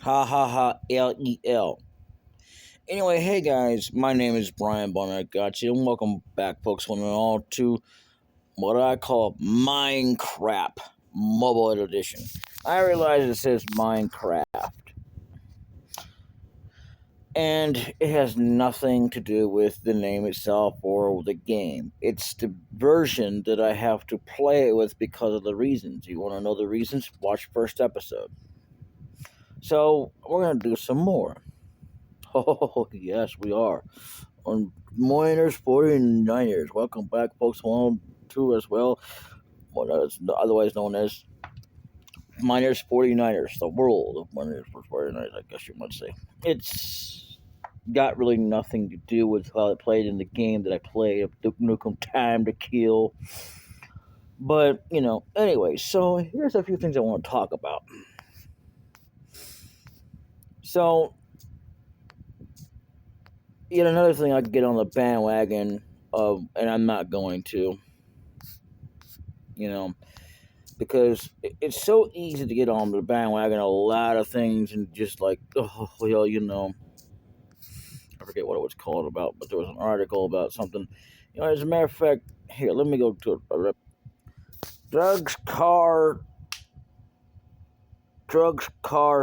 Ha ha ha, LEL. Anyway, hey guys, my name is Brian Bonnet Gotcha, and welcome back, folks, one and all, to what I call Minecraft Mobile Edition. I realize it says Minecraft, and it has nothing to do with the name itself or the game. It's the version that I have to play it with because of the reasons. You want to know the reasons? Watch first episode. So, we're going to do some more. Oh, yes, we are. On Miners 49ers. Welcome back, folks. 1 2 as well. What is otherwise known as Miners 49ers, the world of Miners 49ers, I guess you might say. It's got really nothing to do with how it played in the game that I played, Duke Nukem Time to Kill. But, anyway, so here's a few things I want to talk about. So, yet another thing I could get on the bandwagon of, and I'm not going to, because it's so easy to get on the bandwagon a lot of things and just like, oh, well, I forget what it was called about, but there was an article about something. As a matter of fact, here, let me go to a drugs, cars,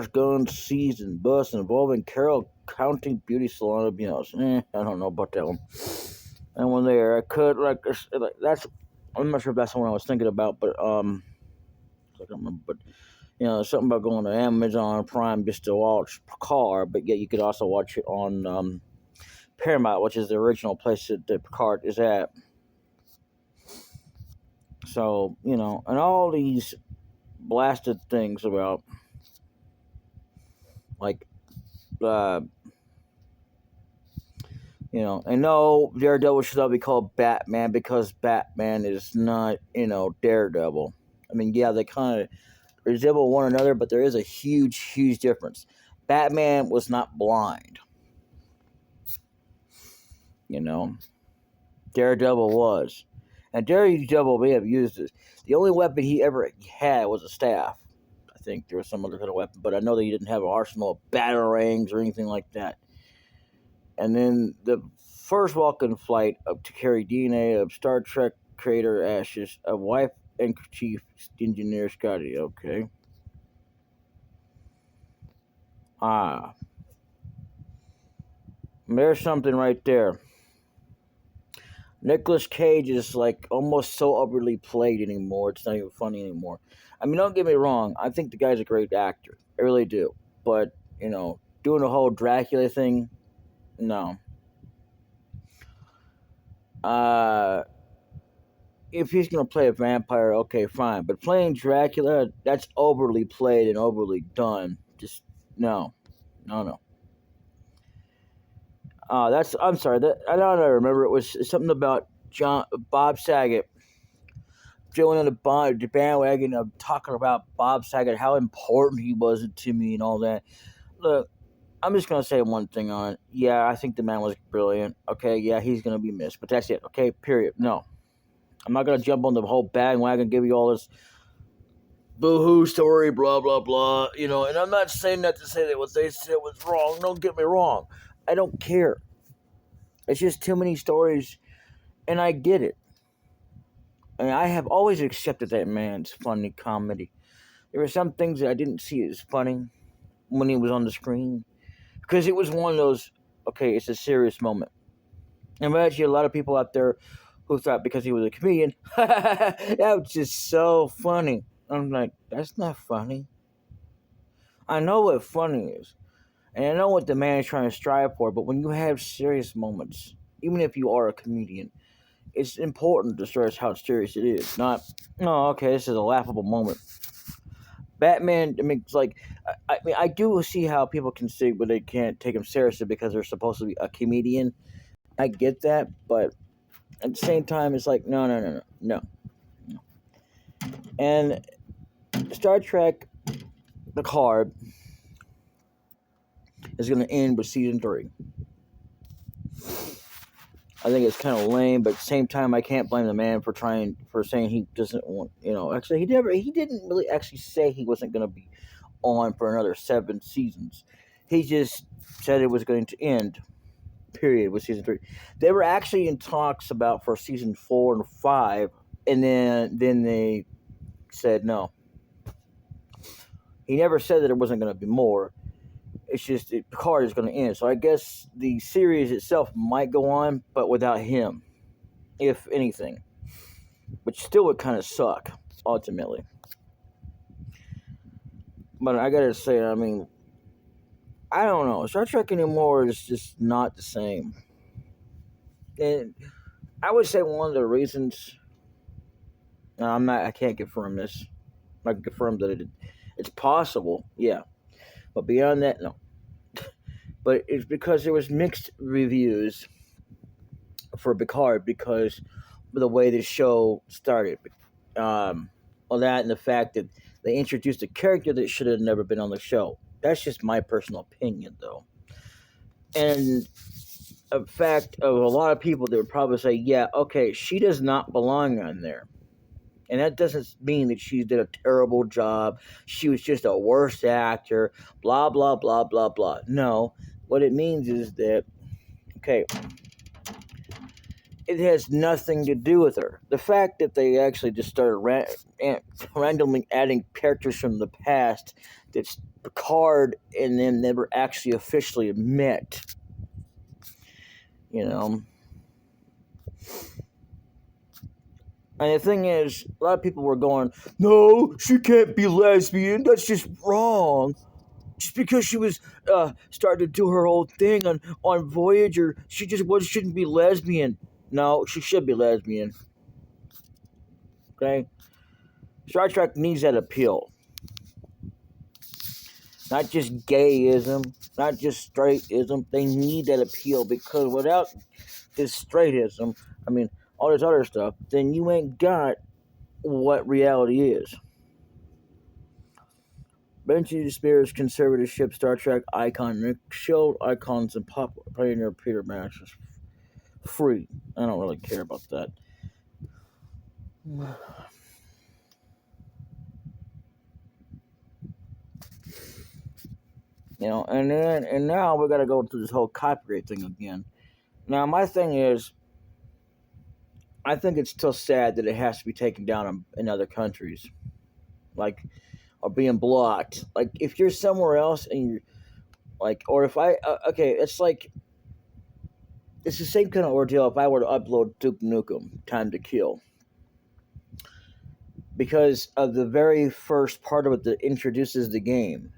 guns, season, bus involving Carroll County beauty salon abuse. I don't know about that one. And when there, I could that's. I'm not sure if that's the one I was thinking about, but I don't remember. But something about going to Amazon Prime just to watch Picard, but yet you could also watch it on Paramount, which is the original place that Picard is at. So and all these blasted things about like and no, Daredevil should not be called Batman because Batman is not, Daredevil. I mean, yeah, they kind of resemble one another, but there is a huge, huge difference. Batman was not blind. Daredevil was. And Daredevil may have used it. The only weapon he ever had was a staff. I think there was some other kind of weapon, but I know that he didn't have an arsenal of batarangs or anything like that. And then the first Vulcan flight up to carry DNA of Star Trek creator ashes of wife and chief engineer Scotty. Okay. There's something right there. Nicolas Cage is like almost so overly played anymore. It's not even funny anymore. I mean, don't get me wrong. I think the guy's a great actor. I really do. But, doing the whole Dracula thing, no. If he's going to play a vampire, okay, fine. But playing Dracula, that's overly played and overly done. Just, no. No. I'm sorry. I don't remember. It was something about Bob Saget. Joining the bandwagon of talking about Bob Saget, how important he was to me and all that. Look, I'm just going to say one thing on it. Yeah, I think the man was brilliant. Okay, yeah, he's going to be missed. But that's it. Okay, period. No. I'm not going to jump on the whole bandwagon, give you all this boo-hoo story, blah, blah, blah. And I'm not saying that to say that what they said was wrong. Don't get me wrong. I don't care. It's just too many stories, and I get it. And I have always accepted that man's funny comedy. There were some things that I didn't see as funny when he was on the screen. Because it was one of those, okay, it's a serious moment. And imagine a lot of people out there who thought because he was a comedian, that was just so funny. I'm like, that's not funny. I know what funny is. And I know what the man is trying to strive for, but when you have serious moments, even if you are a comedian, it's important to stress how serious it is. Not, okay, this is a laughable moment. Batman, I mean, it's like, I do see how people can say, but they can't take him seriously because they're supposed to be a comedian. I get that, but at the same time, it's like, no. And Star Trek Picard is going to end with season 3. I think it's kind of lame, but at the same time, I can't blame the man for saying he doesn't want. Actually, he didn't really actually say he wasn't going to be on for another 7 seasons. He just said it was going to end. Period. With season 3, they were actually in talks about for season 4 and 5, and then they said no. He never said that there wasn't going to be more. It's just Picard is going to end. So I guess the series itself might go on, but without him, if anything, which still would kind of suck ultimately. But I gotta say, I mean, I don't know. Star Trek anymore is just not the same. And I would say one of the reasons I can't confirm this. I can confirm that it's possible, yeah. But beyond that, no. But it's because there was mixed reviews for Picard because of the way the show started. Well, that and the fact that they introduced a character that should have never been on the show. That's just my personal opinion, though. And a fact of a lot of people that would probably say, yeah, okay, she does not belong on there. And that doesn't mean that she did a terrible job. She was just a worse actor, blah, blah, blah, blah, blah. No, what it means is that, okay, it has nothing to do with her. The fact that they actually just started randomly adding characters from the past that Picard and them never actually officially met, you know. And the thing is, a lot of people were going, no, she can't be lesbian. That's just wrong. Just because she was starting to do her whole thing on Voyager, she just shouldn't be lesbian. No, she should be lesbian. Okay? Star Trek needs that appeal. Not just gayism, not just straightism. They need that appeal because without this straightism, I mean, all this other stuff, then you ain't got what reality is. Benji Spears' conservatorship, Star Trek icon Nick Shield icons and pop pioneer Peter Max is free. I don't really care about that. You know, and now we gotta go through this whole copyright thing again. Now my thing is, I think it's still sad that it has to be taken down in other countries, like, or being blocked. Like if you're somewhere else and you're like, or if okay, it's like it's the same kind of ordeal if I were to upload Duke Nukem Time to Kill. Because of the very first part of it that introduces the game.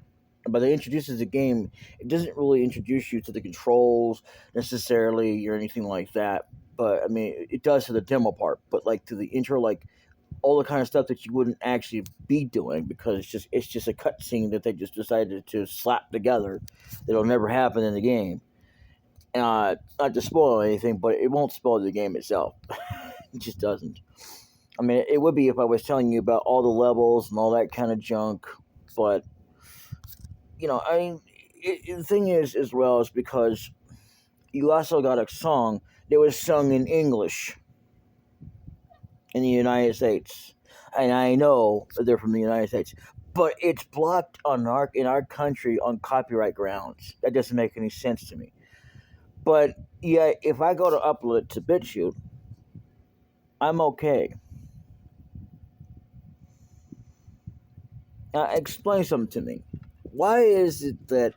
But it introduces the game, it doesn't really introduce you to the controls necessarily or anything like that. But I mean, it does to the demo part. But like to the intro, like all the kind of stuff that you wouldn't actually be doing because it's just a cutscene that they just decided to slap together. That'll never happen in the game. Not to spoil anything, but it won't spoil the game itself. It just doesn't. I mean, it would be if I was telling you about all the levels and all that kind of junk, but you know, I mean, the thing is, as well, is because you also got a song that was sung in English in the United States, and I know that they're from the United States, but it's blocked in our country on copyright grounds. That doesn't make any sense to me. But yeah, if I go to upload it to BitChute, I'm okay. Now, explain something to me. Why is it that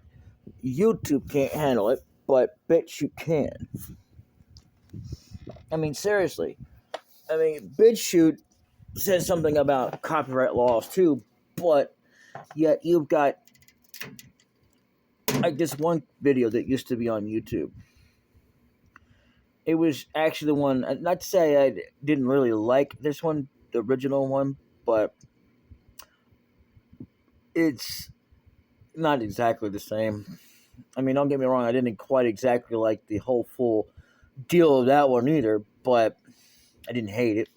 YouTube can't handle it, but BitChute can? I mean, seriously. I mean, BitChute says something about copyright laws too, but yet you've got like this one video that used to be on YouTube. It was actually the one, not to say I didn't really like this one, the original one, but it's not exactly the same. I mean, don't get me wrong, I didn't quite exactly like the whole full deal of that one either, but I didn't hate it.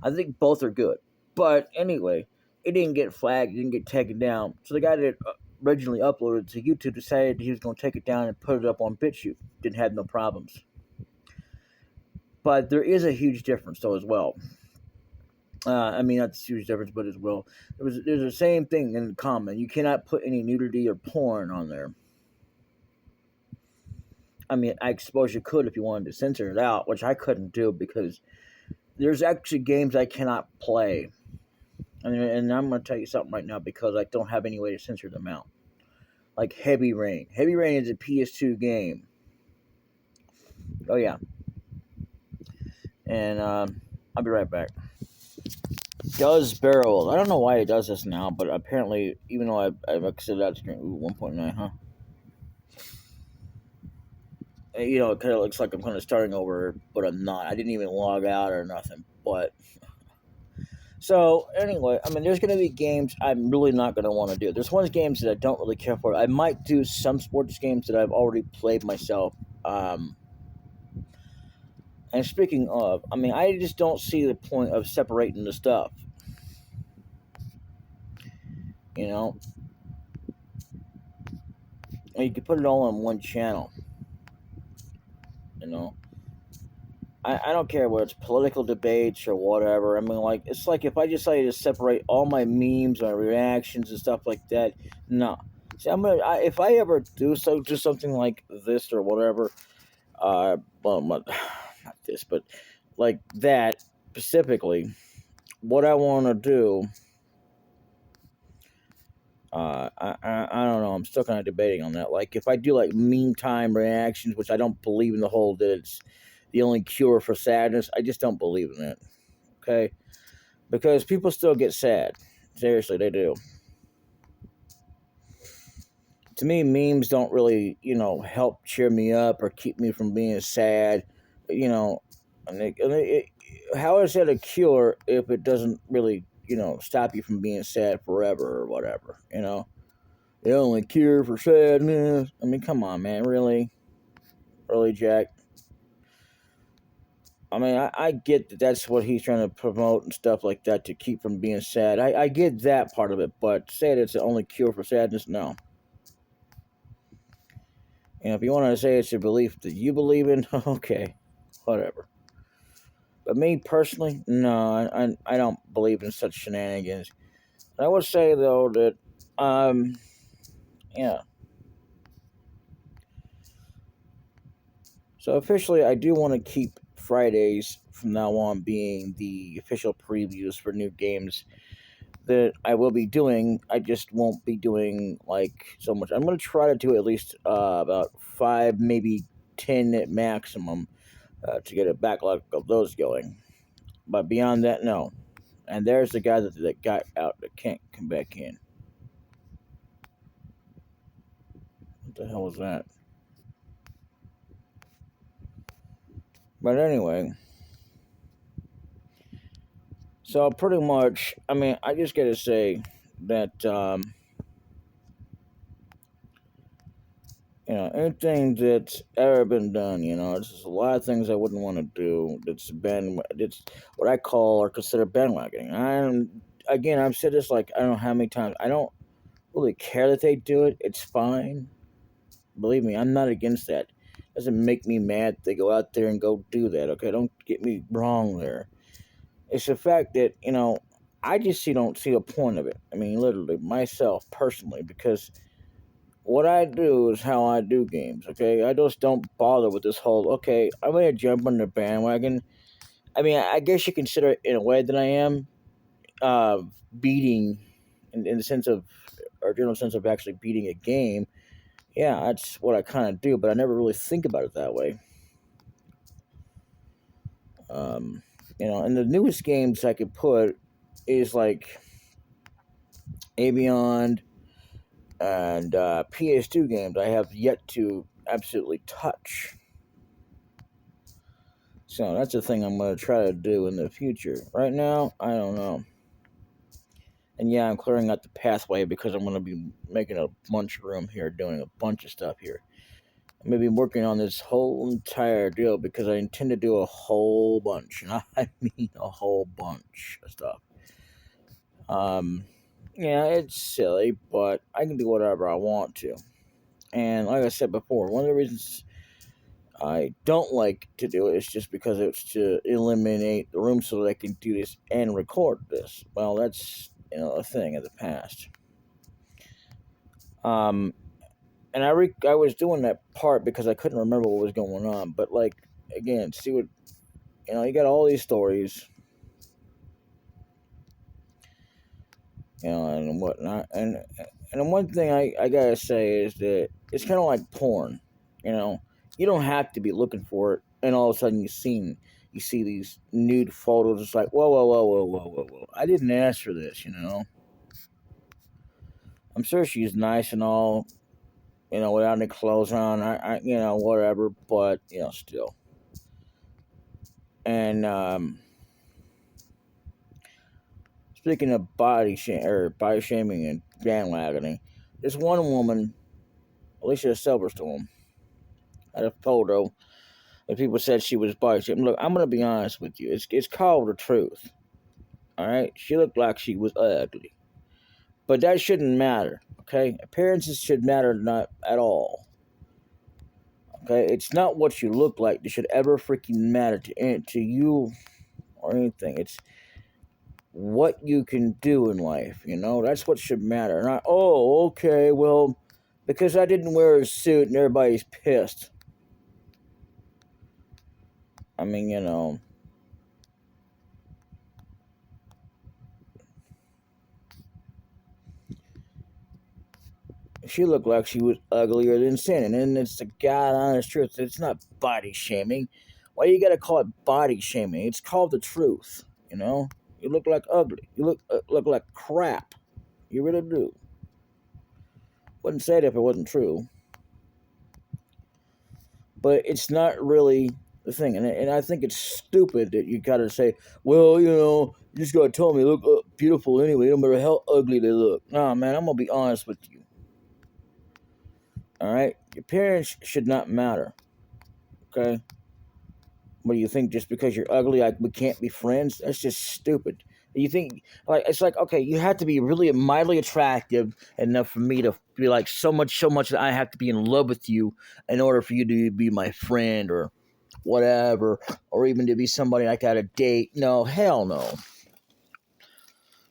I think both are good. But anyway, it didn't get flagged, it didn't get taken down. So the guy that originally uploaded to YouTube decided he was going to take it down and put it up on BitChute. Didn't have no problems. But there is a huge difference, though, as well. I mean, not the huge difference, but as well, there's the same thing in common. You cannot put any nudity or porn on there. I mean, I suppose you could if you wanted to censor it out, which I couldn't do because there's actually games I cannot play. And I'm going to tell you something right now because I don't have any way to censor them out. Like Heavy Rain. Heavy Rain is a PS2 game. Oh, yeah. And I'll be right back. Does barrel. I don't know why it does this now, but apparently, even though I've exited out screen, 1.9, huh? It kind of looks like I'm kind of starting over, but I'm not. I didn't even log out or nothing. But so anyway, I mean, there's going to be games I'm really not going to want to do. There's one games that I don't really care for. I might do some sports games that I've already played myself. And speaking of, I mean, I just don't see the point of separating the stuff. You know, and you can put it all on one channel. You know, I don't care whether it's political debates or whatever. I mean, like, it's like if I decided to separate all my memes, my reactions, and stuff like that. No, see, if I ever do something like this or whatever, well, not this, but like that specifically, what I want to do. I don't know. I'm still kind of debating on that. Like, if I do like meme time reactions, which I don't believe in the whole that it's the only cure for sadness, I just don't believe in it. Okay, because people still get sad. Seriously, they do. To me, memes don't really, help cheer me up or keep me from being sad. You know, how is that a cure if it doesn't really, stop you from being sad forever or whatever? The only cure for sadness. I mean, come on, man. Really, Jack. I mean, I get that that's what he's trying to promote and stuff like that to keep from being sad. I get that part of it, but say that it's the only cure for sadness, no. If you want to say it's a belief that you believe in, okay, whatever. But me personally, no, I don't believe in such shenanigans. I would say though that, yeah. So officially, I do want to keep Fridays from now on being the official previews for new games that I will be doing. I just won't be doing like so much. I'm going to try to do at least about 5, maybe 10 at maximum to get a backlog of those going. But beyond that, no. And there's the guy that got out that can't come back in. What the hell was that? But anyway, so pretty much, I mean, I just gotta say that anything that's ever been done, there's just a lot of things I wouldn't want to do. It's what I call or consider bandwagoning. Again, I've said this like I don't know how many times. I don't really care that they do it. It's fine. Believe me, I'm not against that. It doesn't make me mad that they go out there and go do that. Okay, don't get me wrong there. It's the fact that I just don't see a point of it. I mean, literally myself personally, because what I do is how I do games, okay? I just don't bother with this whole, okay, I'm going to jump on the bandwagon. I mean, I guess you consider it in a way that I am uh, beating, in the sense of, or general sense of actually beating a game. Yeah, that's what I kind of do, but I never really think about it that way. Um, and the newest games I could put is like Avion and PS2 games I have yet to absolutely touch. So that's the thing I'm going to try to do in the future. Right now, I don't know. And yeah, I'm clearing out the pathway because I'm going to be making a bunch of room here, doing a bunch of stuff here. I'm going to be working on this whole entire deal because I intend to do a whole bunch. And I mean a whole bunch of stuff. Yeah, it's silly, but I can do whatever I want to. And like I said before, one of the reasons I don't like to do it. It's just because it's to eliminate the room so that I can do this and record this. Well, that's a thing of the past. Um, and I was doing that part because I couldn't remember what was going on. But like again, see what you got all these stories, and whatnot. And one thing I gotta say is that it's kind of like porn. You know, you don't have to be looking for it, and all of a sudden you see these nude photos. It's like whoa, whoa, whoa, whoa, whoa, whoa, whoa. I didn't ask for this. I'm sure she's nice and all. Without any clothes on. Whatever. But still. And speaking of body shaming and bandwagoning, this one woman, Alicia Silverstone, had a photo and people said she was body shaming. Look, I'm gonna be honest with you. It's called the truth. All right, she looked like she was ugly, but that shouldn't matter. Okay, appearances should matter not at all. Okay, it's not what you look like that should ever freaking matter to you or anything. It's what you can do in life. That's what should matter. Not okay, well, because I didn't wear a suit and everybody's pissed. I mean, she looked like she was uglier than sin, and then it's the God honest truth. It's not body shaming. Why you gotta call it body shaming? It's called the truth. You look like ugly. You look like crap. You really do. Wouldn't say it if it wasn't true, but it's not really the thing. And I think it's stupid that you gotta say, well, you just gotta tell me they look beautiful anyway, no matter how ugly they look. Nah, man, I'm gonna be honest with you. All right, your appearance should not matter. Okay, what do you think? Just because you're ugly, like we can't be friends? That's just stupid. You think it's like okay, you have to be really mildly attractive enough for me to be like so much that I have to be in love with you in order for you to be my friend or whatever, or even to be somebody I got to date. No, hell no,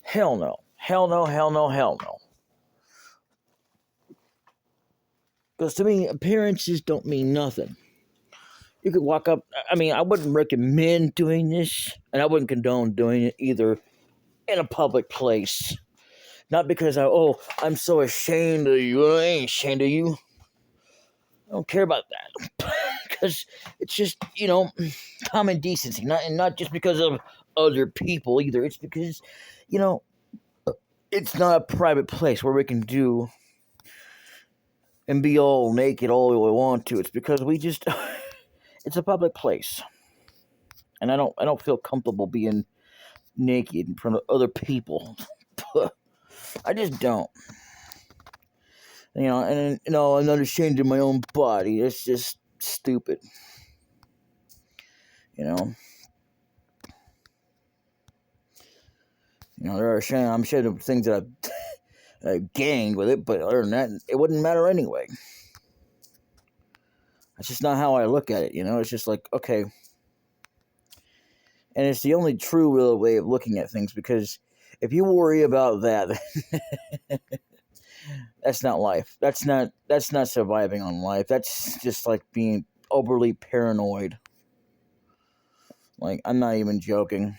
hell no, hell no, hell no, hell no. Because to me, appearances don't mean nothing. You could walk up. I mean, I wouldn't recommend doing this, and I wouldn't condone doing it either in a public place. Not because I'm so ashamed of you. I ain't ashamed of you. I don't care about that. Because it's just, common decency. Not just because of other people either. It's because, you know, it's not a private place where we can do and be all naked all we want to. It's because we just it's a public place. And I don't feel comfortable being naked in front of other people. I just don't. And I'm not ashamed of my own body. It's just stupid. You know. There are I'm ashamed of things that I've gained with it, but other than that, it wouldn't matter anyway. That's just not how I look at it. It's just like okay, and it's the only true real way of looking at things because if you worry about that, that's not life. That's not surviving on life. That's just like being overly paranoid. Like I'm not even joking.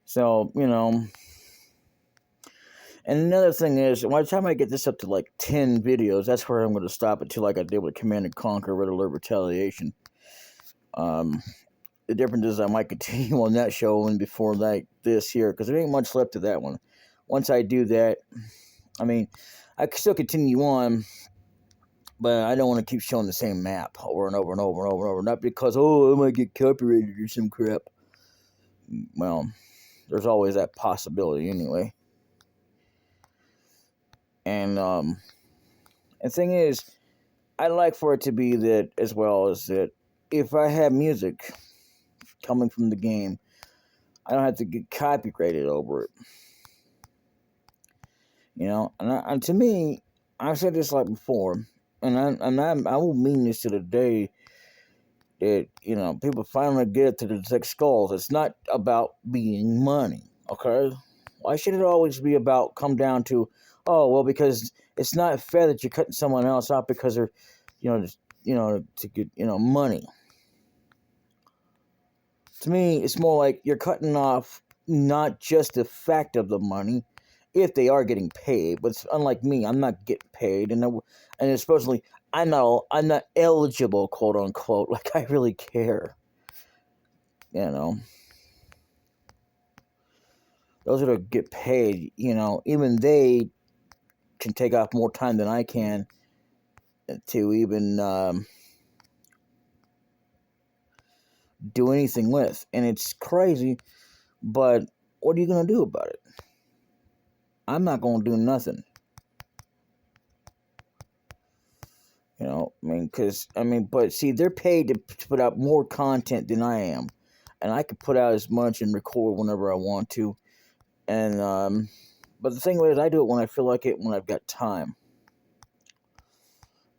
So, and another thing is, by the time I get this up to like 10 videos, that's where I'm going to stop it to like I did with Command and Conquer Red Alert Retaliation. The difference is I might continue on that show and before this here, because there ain't much left of that one. Once I do that, I mean, I can still continue on, but I don't want to keep showing the same map over and over and over and over and over. Not because, I might get copyrighted or some crap. Well, there's always that possibility anyway. And the thing is, I'd like for it to be that as well as that if I have music coming from the game, I don't have to get copyrighted over it. And to me, I've said this like before, I will mean this to the day that people finally get to the thick skulls. It's not about being money, okay? Why should it always be about come down to, oh well, because it's not fair that you're cutting someone else out because they're, just, to get money. To me, it's more like you're cutting off not just the fact of the money, if they are getting paid. But it's unlike me, I'm not getting paid, and supposedly I'm not eligible, quote unquote. Like I really care, you know. Those that get paid, even they can take off more time than I can to even do anything with, and it's crazy. But what are you gonna do about it? I'm not gonna do nothing. But see, they're paid to put out more content than I am, and I can put out as much and record whenever I want to. And but the thing is, I do it when I feel like it, when I've got time.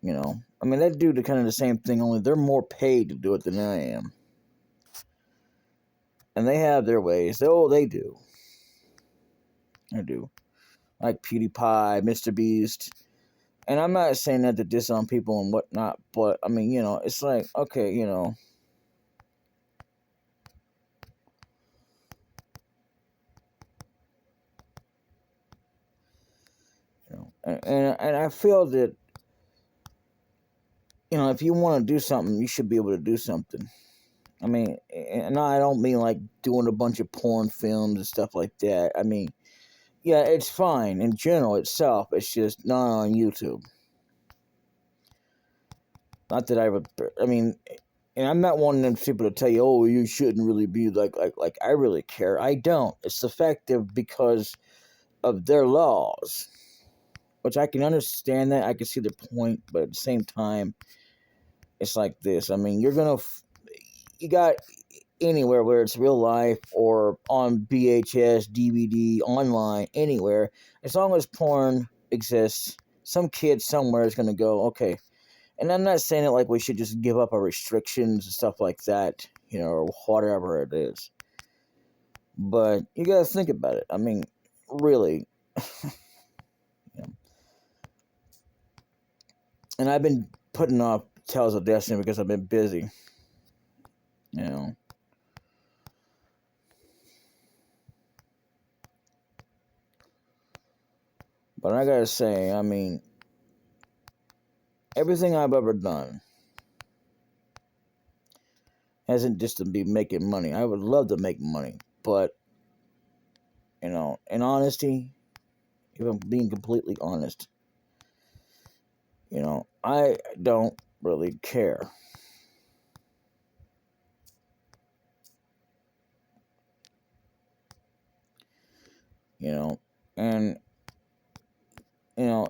They do kind of the same thing, only they're more paid to do it than I am, and they have their ways. Oh, they do. I do. Like PewDiePie, Mr. Beast. And I'm not saying that to diss on people and whatnot, but it's like, okay, and I feel that if you want to do something, you should be able to do something. And I don't mean like doing a bunch of porn films and stuff like that. Yeah, it's fine in general itself. It's just not on YouTube. Not that I would. And I'm not one of them people to tell you, oh, you shouldn't really be like I really care. I don't. It's effective because of their laws, which I can understand that. I can see the point, but at the same time, it's like this. You got anywhere where it's real life or on VHS, DVD, online, anywhere, as long as porn exists, some kid somewhere is going to go, okay. And I'm not saying it like we should just give up our restrictions and stuff like that, or whatever it is. But you got to think about it. Really. And I've been putting off Tales of Destiny because I've been busy. But I gotta say, everything I've ever done hasn't just to be making money. I would love to make money, but in honesty, if I'm being completely honest, I don't really care. And a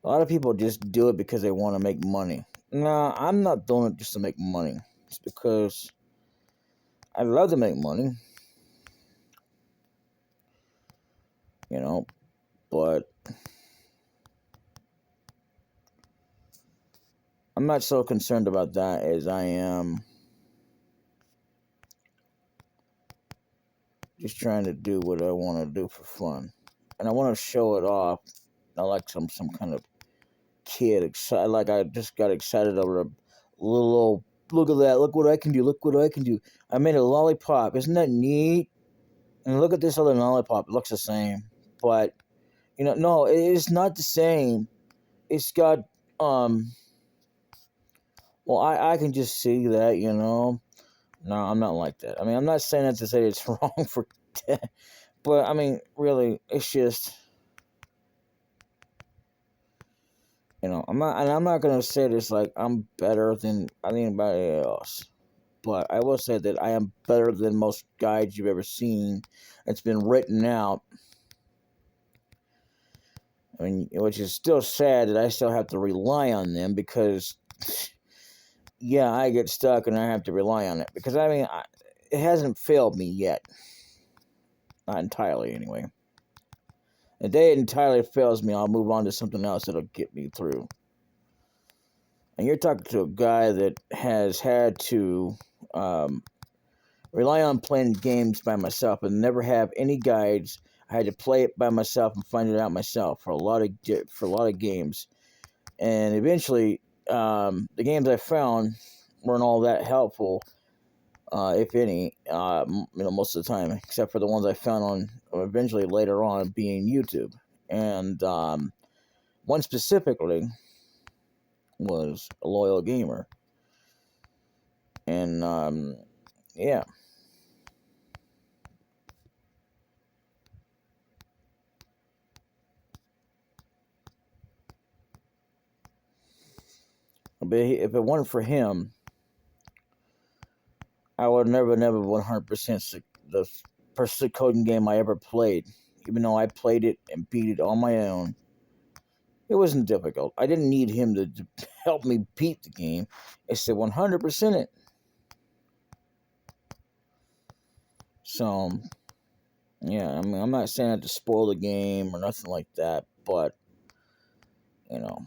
lot of people just do it because they want to make money. Nah, I'm not doing it just to make money. It's because I love to make money. But I'm not so concerned about that as I am just trying to do what I want to do for fun. And I want to show it off. I like some kind of kid excited. Like I just got excited over a little old, look at that. Look what I can do. Look what I can do. I made a lollipop. Isn't that neat? And look at this other lollipop. It looks the same. But, no, it's not the same. It's got, well, I can just see that, No, I'm not like that. I'm not saying that to say it's wrong for but really, it's just, I'm not gonna say this like I'm better than anybody else, but I will say that I am better than most guides you've ever seen. It's been written out. Which is still sad that I still have to rely on them because, yeah, I get stuck and I have to rely on it because it hasn't failed me yet, not entirely anyway. If that entirely fails me, I'll move on to something else that'll get me through. And you're talking to a guy that has had to rely on playing games by myself and never have any guides. I had to play it by myself and find it out myself for a lot of games, and eventually, the games I found weren't all that helpful, if any. Most of the time, except for the ones I found on eventually later on being YouTube, and one specifically was a loyal gamer, and yeah. But if it weren't for him, I would never 100% the first coding game I ever played. Even though I played it and beat it on my own, it wasn't difficult. I didn't need him to help me beat the game. It's the 100% it. So, yeah, I mean, I'm not saying that to spoil the game or nothing like that, but, you know,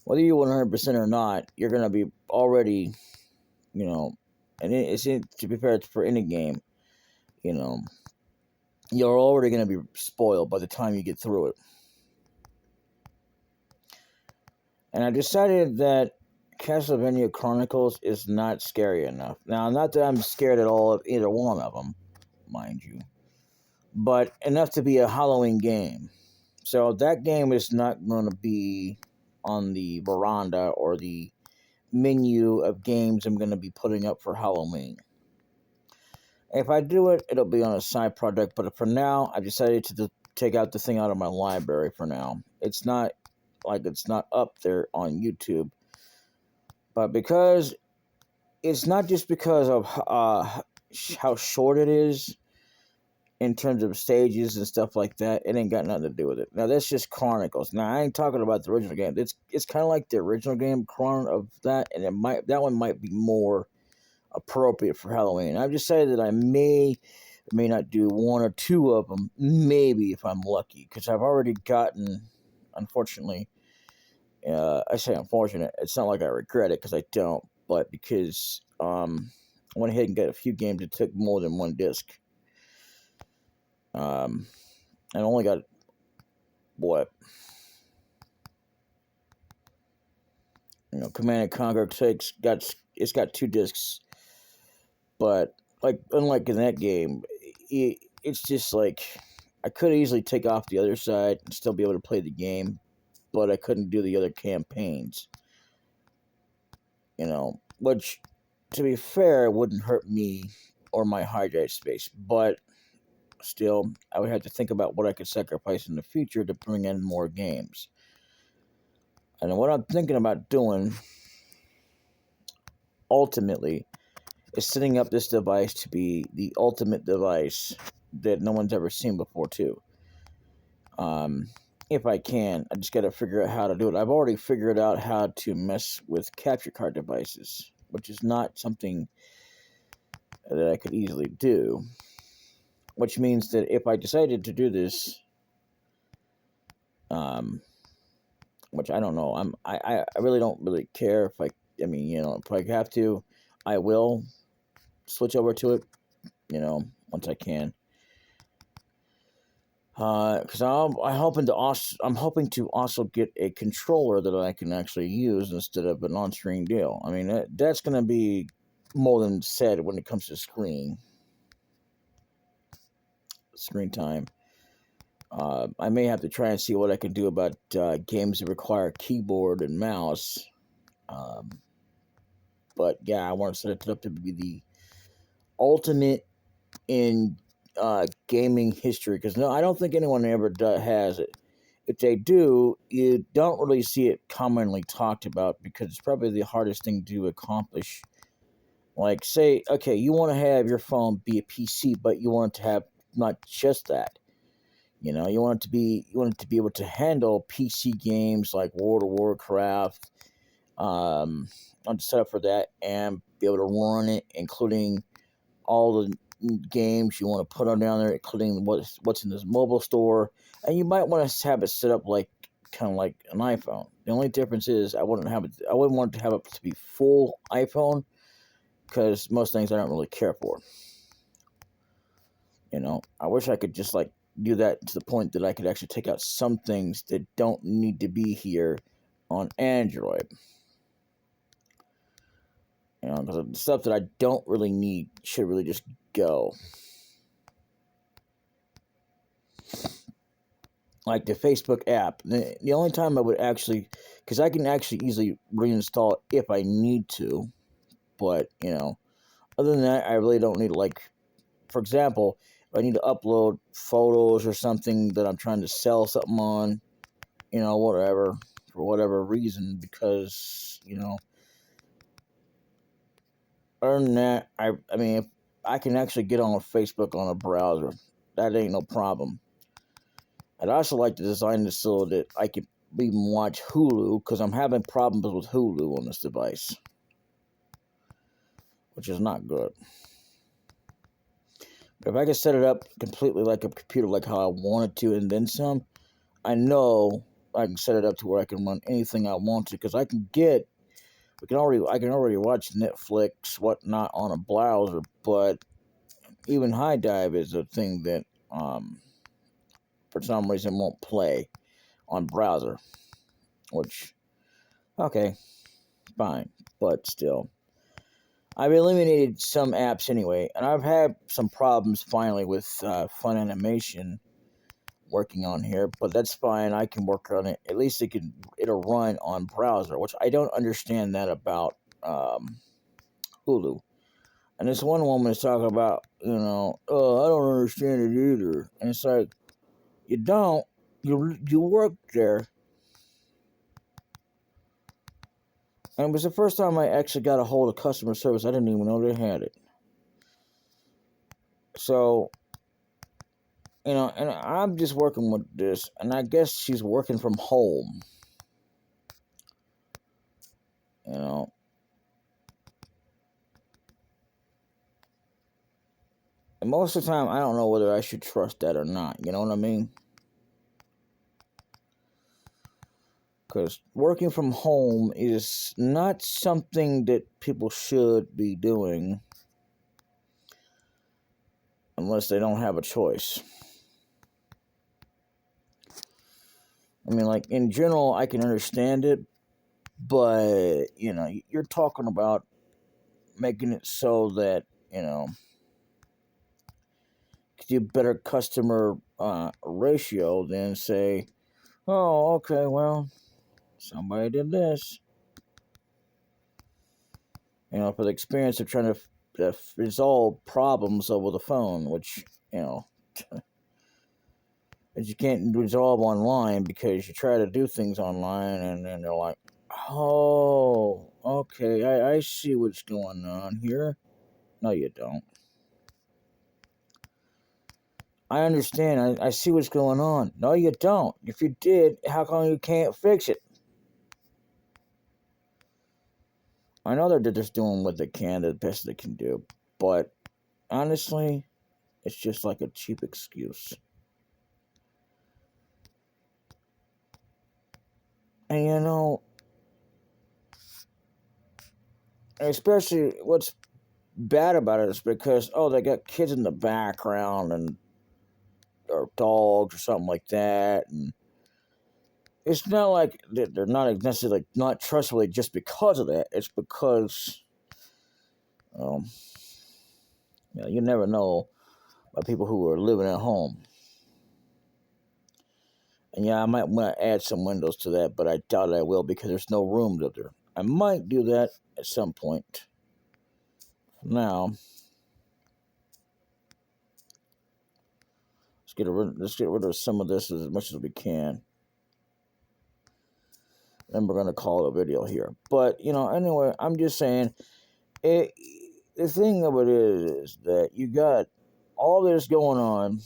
whether you 100% or not, you're going to be already, you know, and to be fair, it's for any game, you know, you're already going to be spoiled by the time you get through it. And I decided that Castlevania Chronicles is not scary enough. Now, not that I'm scared at all of either one of them, mind you, but enough to be a Halloween game. So that game is not going to be on the veranda or the menu of games I'm going to be putting up for Halloween. If I do it, it'll be on a side project, but for now, I decided to take out the thing out of my library for now. It's not up there on YouTube, but because it's not just because of how short it is in terms of stages and stuff like that. It ain't got nothing to do with it. Now that's just Chronicles. Now I ain't talking about the original game. It's kind of like the original game of that, and that one might be more appropriate for Halloween. I've decided that I may not do one or two of them, maybe if I'm lucky, because I've already gotten, unfortunately. I say unfortunate. It's not like I regret it because I don't, but because I went ahead and got a few games that took more than one disc. I only got what Command and Conquer it's got two discs, but like unlike in that game, it's just like I could easily take off the other side and still be able to play the game, but I couldn't do the other campaigns. Which, to be fair, it wouldn't hurt me or my hard drive space, but still, I would have to think about what I could sacrifice in the future to bring in more games. And what I'm thinking about doing, ultimately, is setting up this device to be the ultimate device that no one's ever seen before, too. If I can, I just got to figure out how to do it. I've already figured out how to mess with capture card devices, which is not something that I could easily do. Which means that if I decided to do this, which I don't know, I really don't really care if if I have to, I will switch over to it, once I can. Because I'm hoping to also get a controller that I can actually use instead of an on-screen deal. I mean, that's going to be more than said when it comes to screen time. I may have to try and see what I can do about games that require keyboard and mouse. Um, but yeah, I want to set it up to be the ultimate in gaming history. Because no, I don't think anyone ever has it. If they do, you don't really see it commonly talked about because it's probably the hardest thing to accomplish. Like, say, okay, you want to have your phone be a PC, but you want it to have not just that. You want it to be able to handle PC games like World of Warcraft, on the setup for that, and be able to run it, including all the games you want to put on down there, including what's in this mobile store, and you might want to have it set up like kind of like an iPhone. The only difference is I wouldn't want it to have it to be full iPhone because most things I don't really care for. I wish I could just like do that to the point that I could actually take out some things that don't need to be here on Android. Because the stuff that I don't really need should really just go. Like the Facebook app. The only time I would actually, because I can actually easily reinstall it if I need to, but, other than that, I really don't need, like, for example, if I need to upload photos or something that I'm trying to sell something on, whatever, for whatever reason, because, other than that, I mean, if I can actually get on Facebook on a browser, that ain't no problem. I'd also like to design this so that I can even watch Hulu, because I'm having problems with Hulu on this device, which is not good. But if I can set it up completely like a computer, like how I wanted to, and then some, I know I can set it up to where I can run anything I want to, because I can already watch Netflix, whatnot, on a browser, but even High Dive is a thing that, for some reason, won't play on browser, which, okay, fine, but still. I've eliminated some apps anyway, and I've had some problems finally with Fun Animation working on here, but that's fine. I can work on it. At least it'll run on browser, which I don't understand that about Hulu. And this one woman is talking about, oh, I don't understand it either. And it's like, you don't. You work there. And it was the first time I actually got a hold of customer service. I didn't even know they had it. So, and I'm just working with this, and I guess she's working from home. And most of the time, I don't know whether I should trust that or not. You know what I mean? Because working from home is not something that people should be doing unless they don't have a choice. I mean, like, in general, I can understand it, but, you're talking about making it so that, could do better customer ratio than say, oh, okay, well, somebody did this. For the experience of trying to resolve problems over the phone, which, that you can't resolve online because you try to do things online and then they're like, oh, okay, I see what's going on here. No, you don't. I understand. I see what's going on. No, you don't. If you did, how come you can't fix it? I know they're just doing what they can, the best they can do, but honestly, it's just like a cheap excuse. And especially what's bad about it is because, oh, they got kids in the background or dogs or something like that, and it's not like they're not necessarily not trustworthy just because of that. It's because, you never know about people who are living at home. And yeah, I might want to add some windows to that, but I doubt I will because there's no room up there. I might do that at some point. Now, let's get rid of some of this as much as we can. And we're going to call it a video here. But, anyway, I'm just saying, the thing of it is that you got all this going on,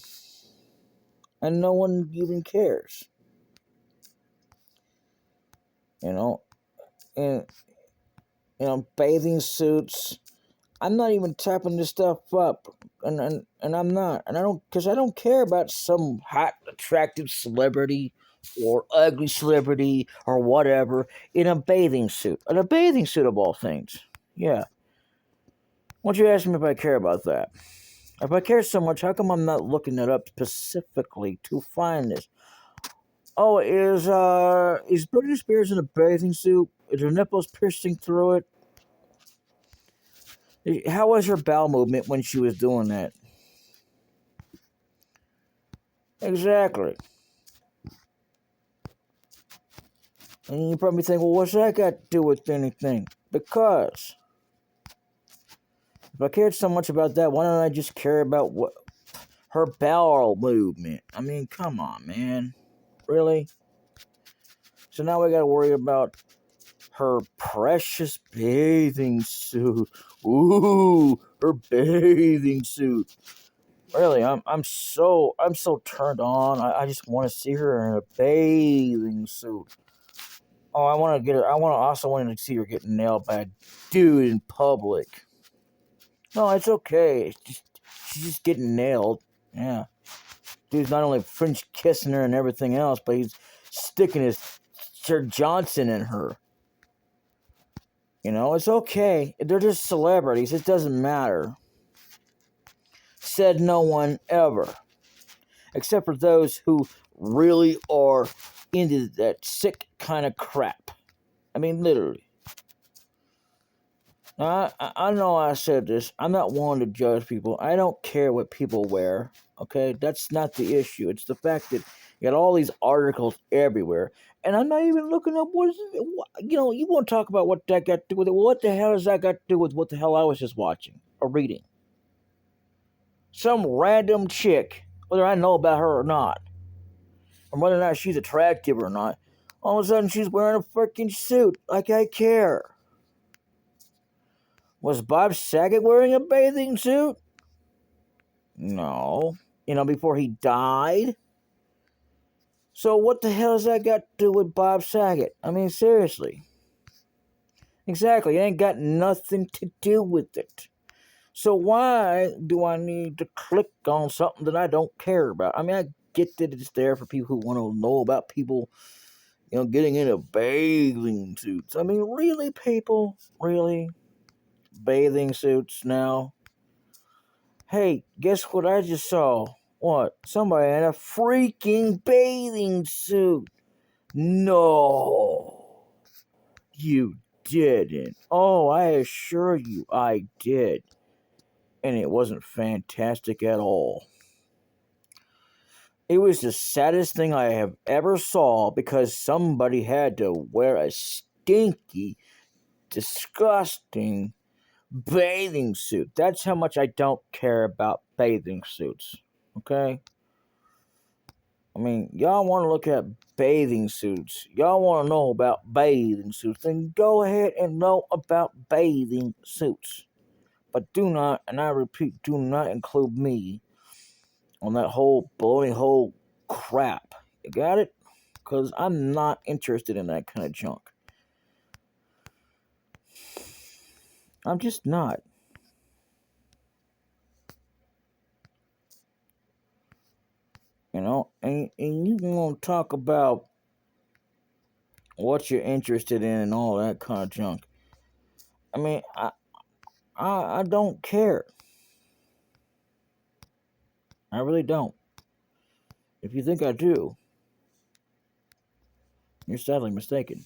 and no one even cares. And, bathing suits, I'm not even typing this stuff up, and I'm not, and I don't, because I don't care about some hot, attractive celebrity or ugly celebrity or whatever in a bathing suit, of all things. Yeah. Why don't you ask me if I care about that? If I care so much, how come I'm not looking it up specifically to find this? Oh, is Britney Spears in a bathing suit? Is her nipples piercing through it? How was her bowel movement when she was doing that? Exactly. And you probably think, well, what's that got to do with anything? Because if I cared so much about that, why don't I just care about what her bowel movement? I mean, come on, man. Really? So now we gotta worry about her precious bathing suit. Ooh, her bathing suit. Really, I'm so turned on. I just want to see her in a bathing suit. Oh, I want to get her. I want to see her getting nailed by a dude in public. No, it's okay. She's just getting nailed. Yeah, dude's not only French kissing her and everything else, but he's sticking his Sir Johnson in her. It's okay. They're just celebrities. It doesn't matter. Said no one ever. Except for those who really are into that sick kind of crap. I mean, literally. Now, I know I said this. I'm not one to judge people. I don't care what people wear. Okay? That's not the issue. It's the fact that you got all these articles everywhere. And I'm not even looking up you want to talk about what that got to do with it. What the hell does that got to do with what the hell I was just watching or reading? Some random chick, whether I know about her or not, or whether or not she's attractive or not, all of a sudden she's wearing a freaking suit. Like I care. Was Bob Saget wearing a bathing suit? No. Before he died? So what the hell has that got to do with Bob Saget? I mean, seriously. Exactly. It ain't got nothing to do with it. So why do I need to click on something that I don't care about? I mean, I get that it's there for people who want to know about people, getting into bathing suits. I mean, really, people? Really? Bathing suits now? Hey, guess what I just saw? What? Somebody in a freaking bathing suit. No, you didn't. Oh, I assure you I did. And it wasn't fantastic at all. It was the saddest thing I have ever saw because somebody had to wear a stinky, disgusting bathing suit. That's how much I don't care about bathing suits. Okay? I mean, y'all want to look at bathing suits. Y'all want to know about bathing suits. Then go ahead and know about bathing suits. But do not, and I repeat, do not include me on that whole baloney hole crap. You got it? Because I'm not interested in that kind of junk. I'm just not. And you want to talk about what you're interested in and all that kind of junk. I mean, I don't care. I really don't. If you think I do, you're sadly mistaken.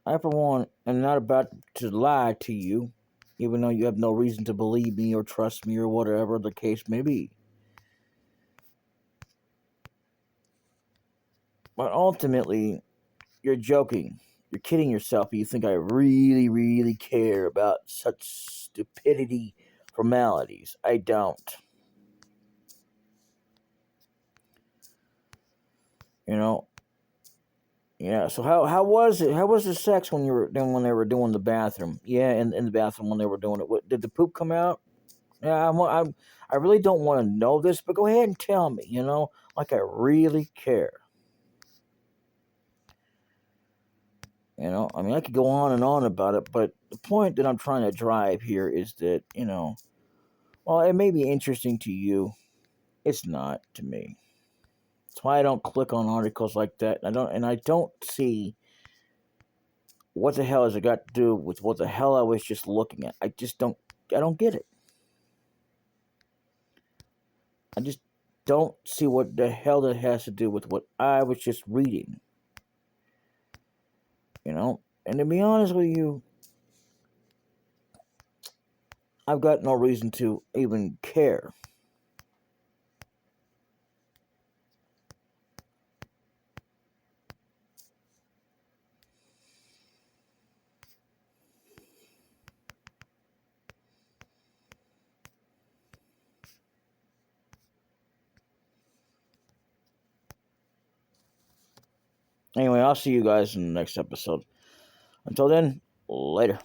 I, for one, am not about to lie to you, even though you have no reason to believe me or trust me or whatever the case may be. But ultimately, you're joking. You're kidding yourself. You think I really, really care about such stupidity formalities. I don't. You know. Yeah. So how was it? How was the sex when they were doing the bathroom? Yeah, in the bathroom when they were doing it. What did the poop come out? Yeah, I really don't want to know this, but go ahead and tell me. Like I really care. I mean, I could go on and on about it, but the point that I'm trying to drive here is that, while it may be interesting to you, it's not to me. That's why I don't click on articles like that. I don't see what the hell has it got to do with what the hell I was just looking at. I don't get it. I just don't see what the hell that has to do with what I was just reading. And to be honest with you, I've got no reason to even care. Anyway, I'll see you guys in the next episode. Until then, later.